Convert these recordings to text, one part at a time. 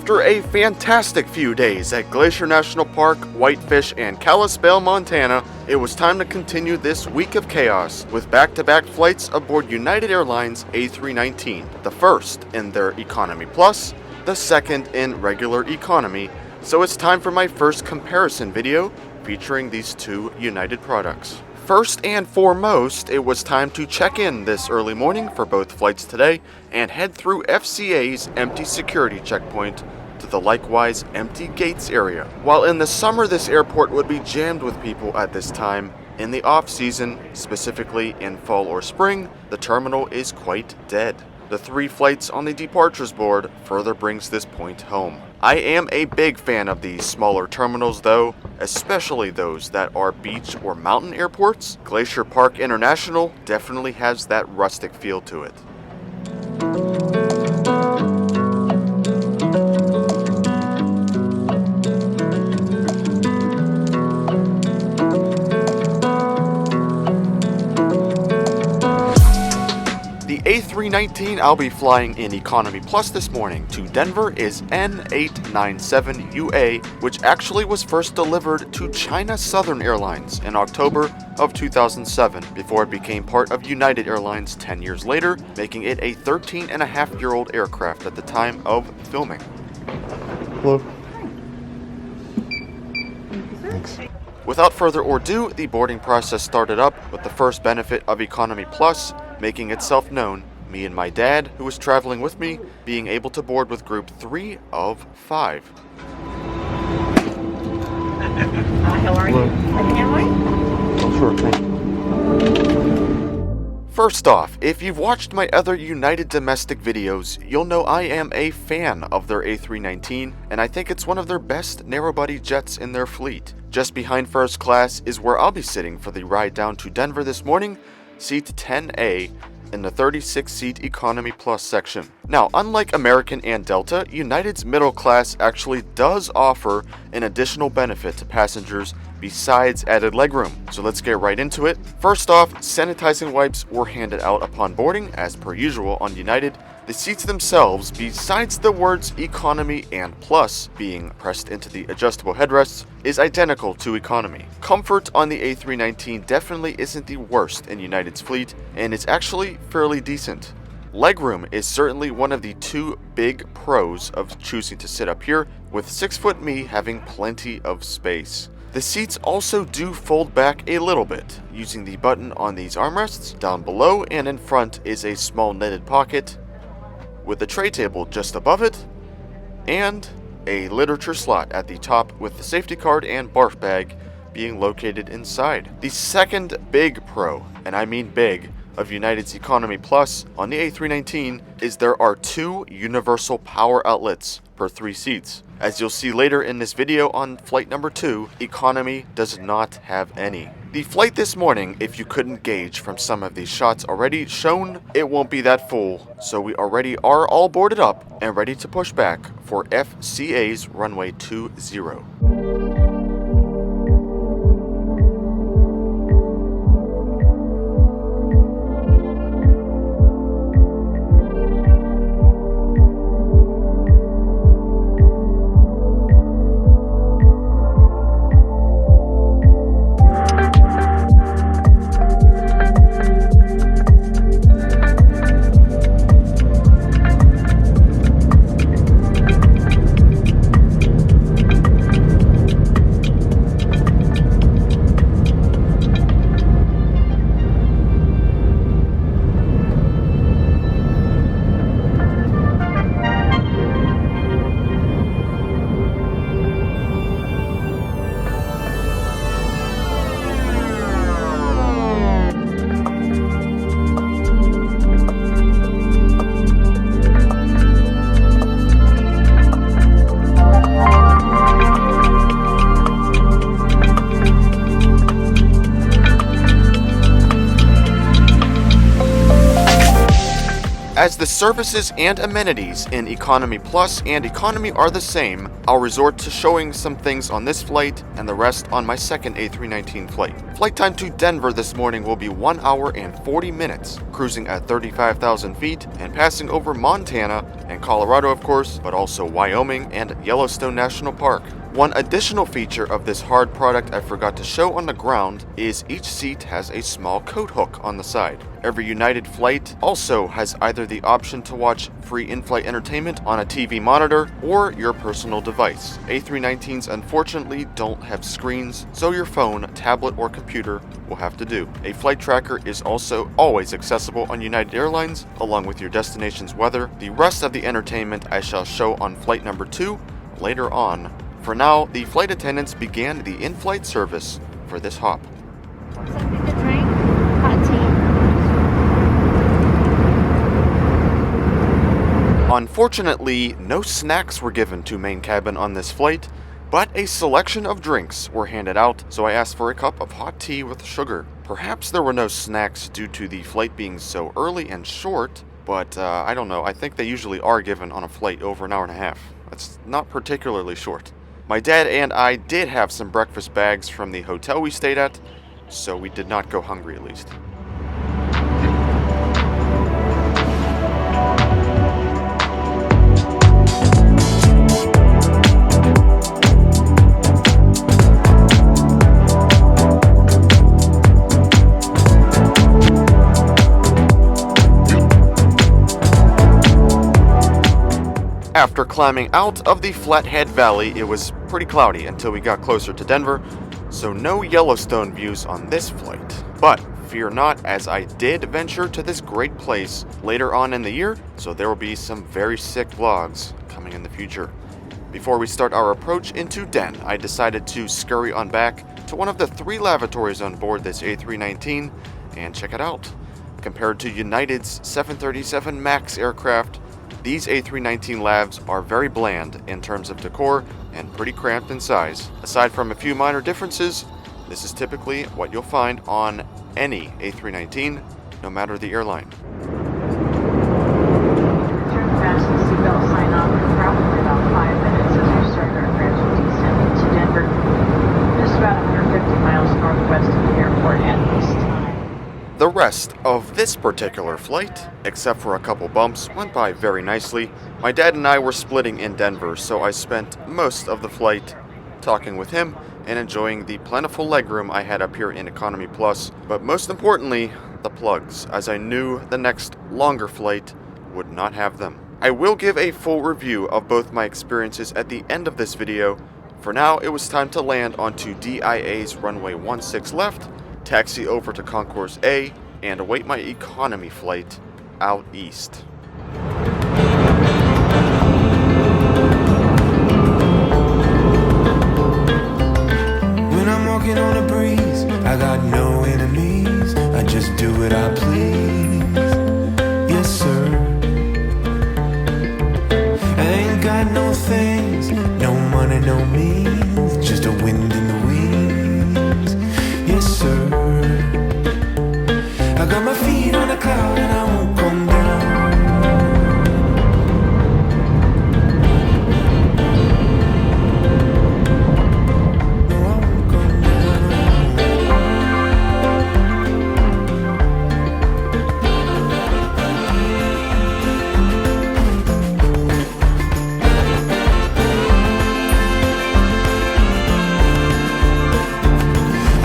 After a fantastic few days at Glacier National Park, Whitefish, and Kalispell, Montana, it was time to continue this week of chaos with back-to-back flights aboard United Airlines A319, the first in their Economy Plus, the second in regular economy, so it's time for my first comparison video featuring these two United products. First and foremost, it was time to check in this early morning for both flights today and head through FCA's empty security checkpoint to the likewise empty gates area. While in the summer this airport would be jammed with people at this time, in the off-season, specifically in fall or spring, the terminal is quite dead. The 3 flights on the departures board further brings this point home. I am a big fan of these smaller terminals though, especially those that are beach or mountain airports. Glacier Park International definitely has that rustic feel to it. The A319 I'll be flying in Economy Plus this morning to Denver is N897UA, which actually was first delivered to China Southern Airlines in October of 2007 before it became part of United Airlines 10 years later, making it a 13-and-a-half-year-old aircraft at the time of filming. Hello. Thanks. Without further ado, the boarding process started up with the first benefit of Economy Plus making itself known, me and my dad, who was traveling with me, being able to board with group 3 of 5. How are you? Are you handling? Oh, sure, thank you. First off, if you've watched my other United domestic videos, you'll know I am a fan of their A319, and I think it's one of their best narrow-body jets in their fleet. Just behind first class is where I'll be sitting for the ride down to Denver this morning, seat 10A in the 36-seat Economy Plus section. Now, unlike American and Delta, United's middle class actually does offer an additional benefit to passengers besides added legroom. So let's get right into it. First off, sanitizing wipes were handed out upon boarding as per usual on United. The seats themselves, besides the words Economy and Plus being pressed into the adjustable headrests, is identical to Economy. Comfort on the A319 definitely isn't the worst in United's fleet, and it's actually fairly decent. Legroom is certainly one of the 2 big pros of choosing to sit up here, with 6-foot me having plenty of space. The seats also do fold back a little bit, using the button on these armrests. Down below and in front is a small netted pocket, with a tray table just above it, and a literature slot at the top with the safety card and barf bag being located inside. The second big pro, and I mean big, of United's Economy Plus on the A319 is there are 2 universal power outlets per 3 seats. As you'll see later in this video on flight number 2, Economy does not have any. The flight this morning, if you couldn't gauge from some of these shots already shown, it won't be that full, so we already are all boarded up and ready to push back for FCA's runway 20. As the services and amenities in Economy Plus and Economy are the same, I'll resort to showing some things on this flight and the rest on my second A319 flight. Flight time to Denver this morning will be 1 hour and 40 minutes, cruising at 35,000 feet and passing over Montana and Colorado, of course, but also Wyoming and Yellowstone National Park. One additional feature of this hard product I forgot to show on the ground is each seat has a small coat hook on the side. Every United flight also has either the option to watch free in-flight entertainment on a TV monitor or your personal device. A319s unfortunately don't have screens, so your phone, tablet, or computer will have to do. A flight tracker is also always accessible on United Airlines, along with your destination's weather. The rest of the entertainment I shall show on flight number 2 later on. For now, the flight attendants began the in-flight service for this hop. Something to drink? Hot tea. Unfortunately, no snacks were given to main cabin on this flight, but a selection of drinks were handed out, so I asked for a cup of hot tea with sugar. Perhaps there were no snacks due to the flight being so early and short, but I don't know. I think they usually are given on a flight over an hour and a half. That's not particularly short. My dad and I did have some breakfast bags from the hotel we stayed at, so we did not go hungry at least. After climbing out of the Flathead Valley, it was pretty cloudy until we got closer to Denver, so no Yellowstone views on this flight. But fear not, as I did venture to this great place later on in the year, so there will be some very sick vlogs coming in the future. Before we start our approach into Den, I decided to scurry on back to one of the 3 lavatories on board this A319 and check it out. Compared to United's 737 MAX aircraft, these A319 labs are very bland in terms of decor and pretty cramped in size. Aside from a few minor differences, this is typically what you'll find on any A319, no matter the airline. Turn fast the seatbelt sign off in probably about 5 minutes as we start our gradual descent into Denver. Just about 150 miles northwest of the airport at this time. The rest of this particular flight, except for a couple bumps, went by very nicely. My dad and I were splitting in Denver, so I spent most of the flight talking with him and enjoying the plentiful legroom I had up here in Economy Plus, but most importantly, the plugs, as I knew the next longer flight would not have them. I will give a full review of both my experiences at the end of this video. For now, it was time to land onto DIA's runway 16 left, taxi over to Concourse A, and await my economy flight out east. When I'm walking on a breeze, I got no enemies. I just do what I please. Yes, sir. I ain't got no things, no money, no means. Just a wind in the wings. Yes, sir. I got my feet on a cloud and I won't come down. No, I won't come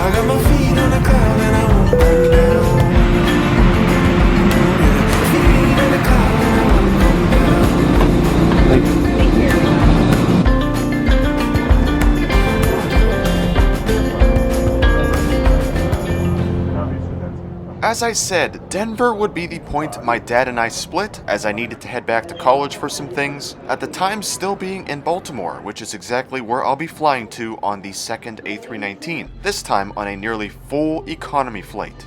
I got my feet on a cloud and I won't come down. Feet on a cloud and I won't come down. Thank you. Thank you. As I said, Denver would be the point my dad and I split, as I needed to head back to college for some things, at the time still being in Baltimore, which is exactly where I'll be flying to on the second A319, this time on a nearly full economy flight.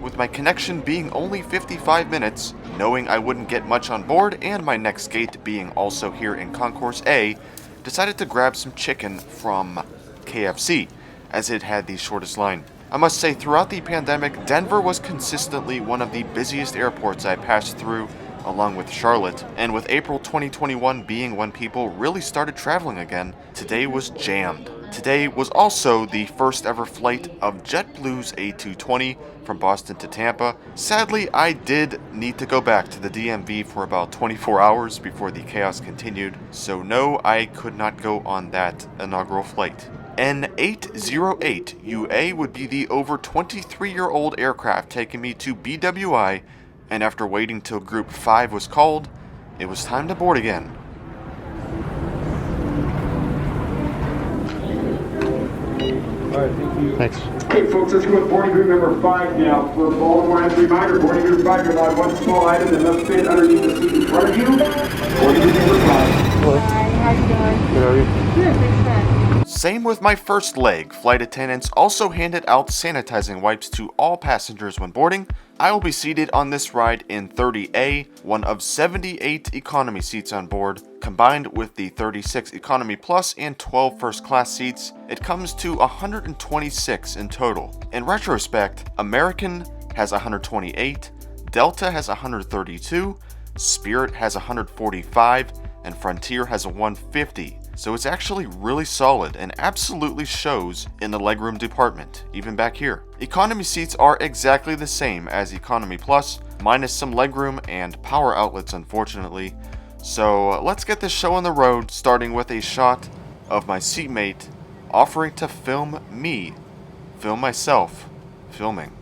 With my connection being only 55 minutes, knowing I wouldn't get much on board, and my next gate being also here in Concourse A, decided to grab some chicken from KFC, as it had the shortest line. I must say, throughout the pandemic, Denver was consistently one of the busiest airports I passed through along with Charlotte, and with April 2021 being when people really started traveling again, today was jammed. Today was also the first ever flight of JetBlue's A220 from Boston to Tampa. Sadly, I did need to go back to the DMV for about 24 hours before the chaos continued, so no, I could not go on that inaugural flight. An 808 UA would be the over 23-year-old aircraft taking me to BWI, and after waiting till Group 5 was called, it was time to board again. Alright, thank you. Thanks. Okay, folks, let's go with boarding group number 5 now. For Baltimore, as a reminder, boarding group 5, you're allowed one small item that must fit underneath the seat in front of you. Boarding group number 5. Hello. Hi, how you doing? Good, how are you? Good, thanks, man. Same with my first leg. Flight attendants also handed out sanitizing wipes to all passengers when boarding. I will be seated on this ride in 30A, one of 78 economy seats on board. Combined with the 36 Economy Plus and 12 first class seats, it comes to 126 in total. In retrospect, American has 128, Delta has 132, Spirit has 145, and Frontier has a 150. So it's actually really solid and absolutely shows in the legroom department, even back here. Economy seats are exactly the same as Economy Plus, minus some legroom and power outlets unfortunately. So let's get this show on the road, starting with a shot of my seatmate offering to film me, film myself, filming.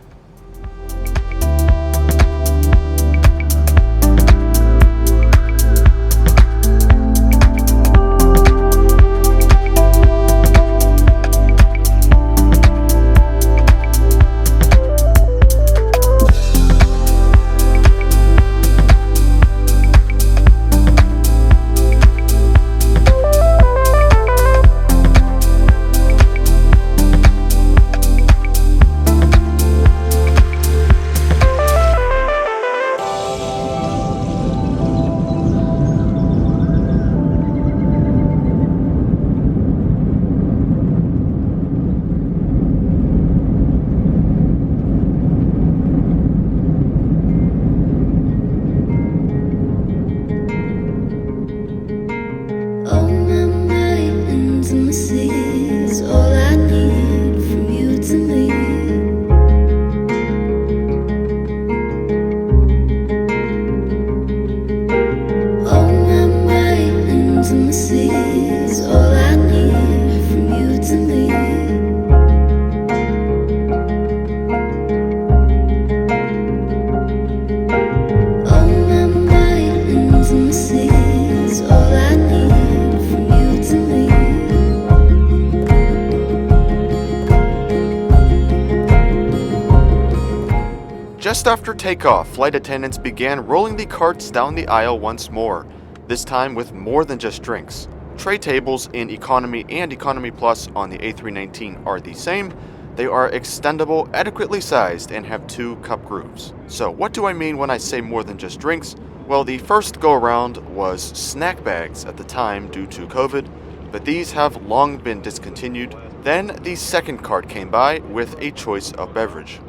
Just after takeoff, flight attendants began rolling the carts down the aisle once more, this time with more than just drinks. Tray tables in Economy and Economy Plus on the A319 are the same. They are extendable, adequately sized, and have 2 cup grooves. So what do I mean when I say more than just drinks? Well, the first go-around was snack bags at the time due to COVID, but these have long been discontinued. Then the second cart came by with a choice of beverage.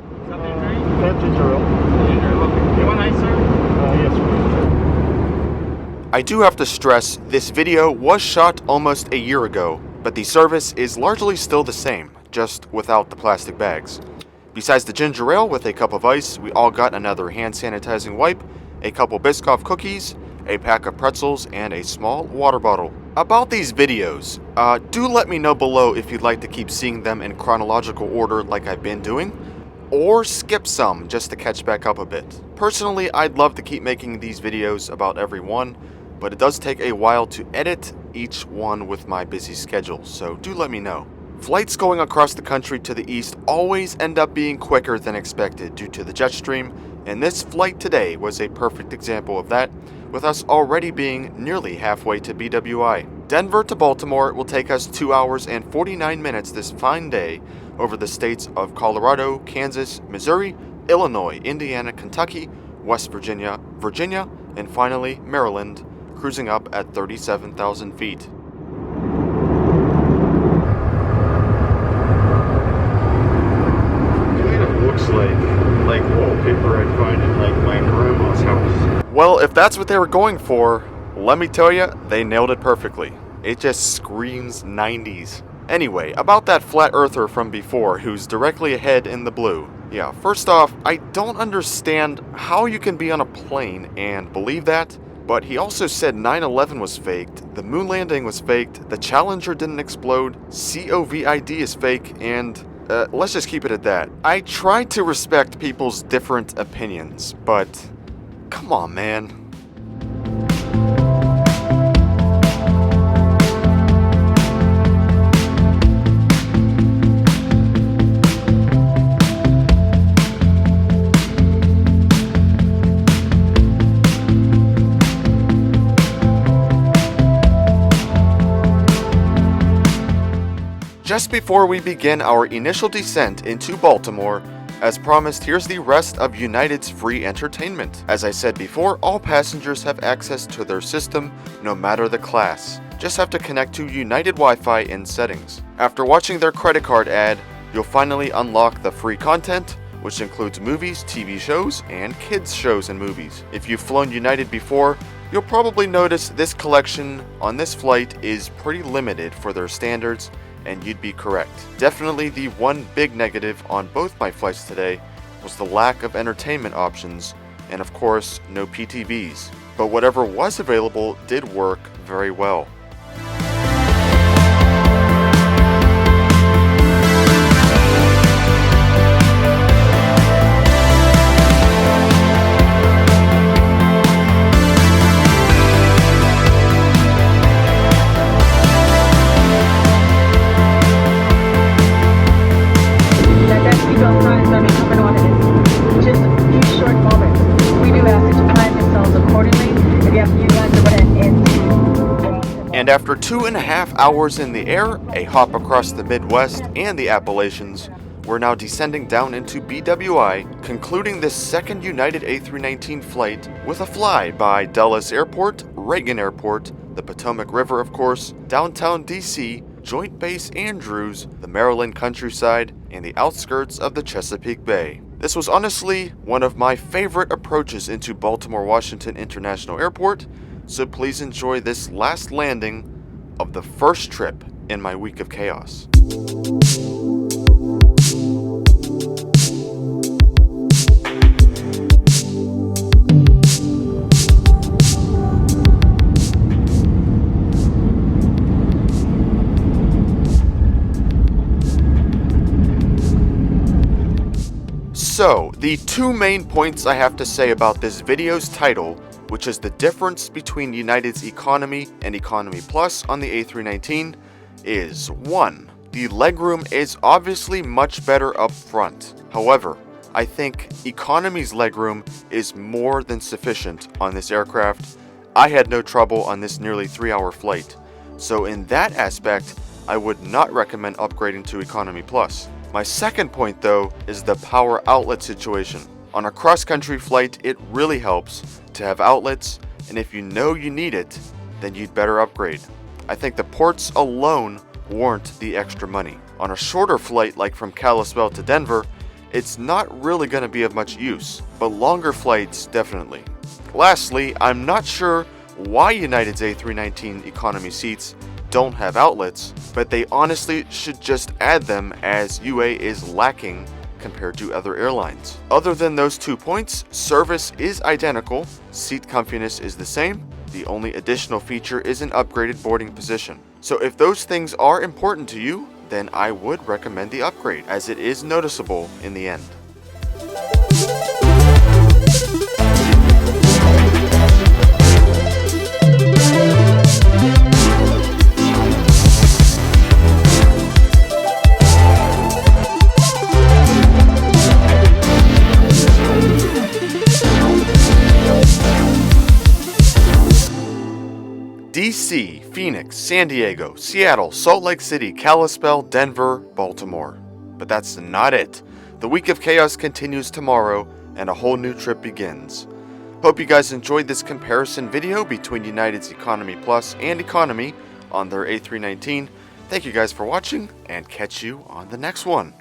Ginger ale. You want ice, sir? Yes, sir. I do have to stress, this video was shot almost a year ago, but the service is largely still the same, just without the plastic bags. Besides the ginger ale with a cup of ice, we all got another hand sanitizing wipe, a couple Biscoff cookies, a pack of pretzels, and a small water bottle. About these videos, do let me know below if you'd like to keep seeing them in chronological order like I've been doing, or skip some just to catch back up a bit. Personally, I'd love to keep making these videos about every one, but it does take a while to edit each one with my busy schedule, so do let me know. Flights going across the country to the east always end up being quicker than expected due to the jet stream, and this flight today was a perfect example of that, with us already being nearly halfway to BWI. Denver to Baltimore will take us 2 hours and 49 minutes this fine day over the states of Colorado, Kansas, Missouri, Illinois, Indiana, Kentucky, West Virginia, and finally Maryland, cruising up at 37,000 feet. Kind of looks like wallpaper I'd find in like my grandma's house. Well, if that's what they were going for, let me tell you, they nailed it perfectly. It just screams 90s. Anyway, about that flat earther from before who's directly ahead in the blue. Yeah, first off, I don't understand how you can be on a plane and believe that, but he also said 9/11 was faked, the moon landing was faked, the Challenger didn't explode, COVID is fake, and let's just keep it at that. I try to respect people's different opinions, but come on, man. Just before we begin our initial descent into Baltimore, as promised, here's the rest of United's free entertainment. As I said before, all passengers have access to their system, no matter the class. Just have to connect to United Wi-Fi in settings. After watching their credit card ad, you'll finally unlock the free content, which includes movies, TV shows, and kids shows and movies. If you've flown United before, you'll probably notice this collection on this flight is pretty limited for their standards, and you'd be correct. Definitely the one big negative on both my flights today was the lack of entertainment options, and of course, no PTVs. But whatever was available did work very well. And after 2.5 hours in the air, a hop across the Midwest and the Appalachians, we're now descending down into BWI, concluding this second United A319 flight with a fly by Dulles Airport, Reagan Airport, the Potomac River of course, downtown DC, Joint Base Andrews, the Maryland countryside, and the outskirts of the Chesapeake Bay. This was honestly one of my favorite approaches into Baltimore-Washington International Airport, so please enjoy this last landing of the first trip in my week of chaos. So, the two main points I have to say about this video's title, which is the difference between United's Economy and Economy Plus on the A319, is 1. The legroom is obviously much better up front. However, I think Economy's legroom is more than sufficient on this aircraft. I had no trouble on this nearly 3-hour flight. So in that aspect, I would not recommend upgrading to Economy Plus. My second point though is the power outlet situation. On a cross-country flight, it really helps to have outlets, and if you know you need it, then you'd better upgrade. I think the ports alone warrant the extra money. On a shorter flight like from Kalispell to Denver, it's not really going to be of much use, but longer flights definitely. Lastly, I'm not sure why United's A319 economy seats don't have outlets, but they honestly should just add them as UA is lacking compared to other airlines. Other than those 2 points, service is identical, seat comfiness is the same, the only additional feature is an upgraded boarding position. So if those things are important to you, then I would recommend the upgrade, as it is noticeable in the end. DC, Phoenix, San Diego, Seattle, Salt Lake City, Kalispell, Denver, Baltimore. But that's not it. The week of chaos continues tomorrow, and a whole new trip begins. Hope you guys enjoyed this comparison video between United's Economy Plus and Economy on their A319. Thank you guys for watching, and catch you on the next one.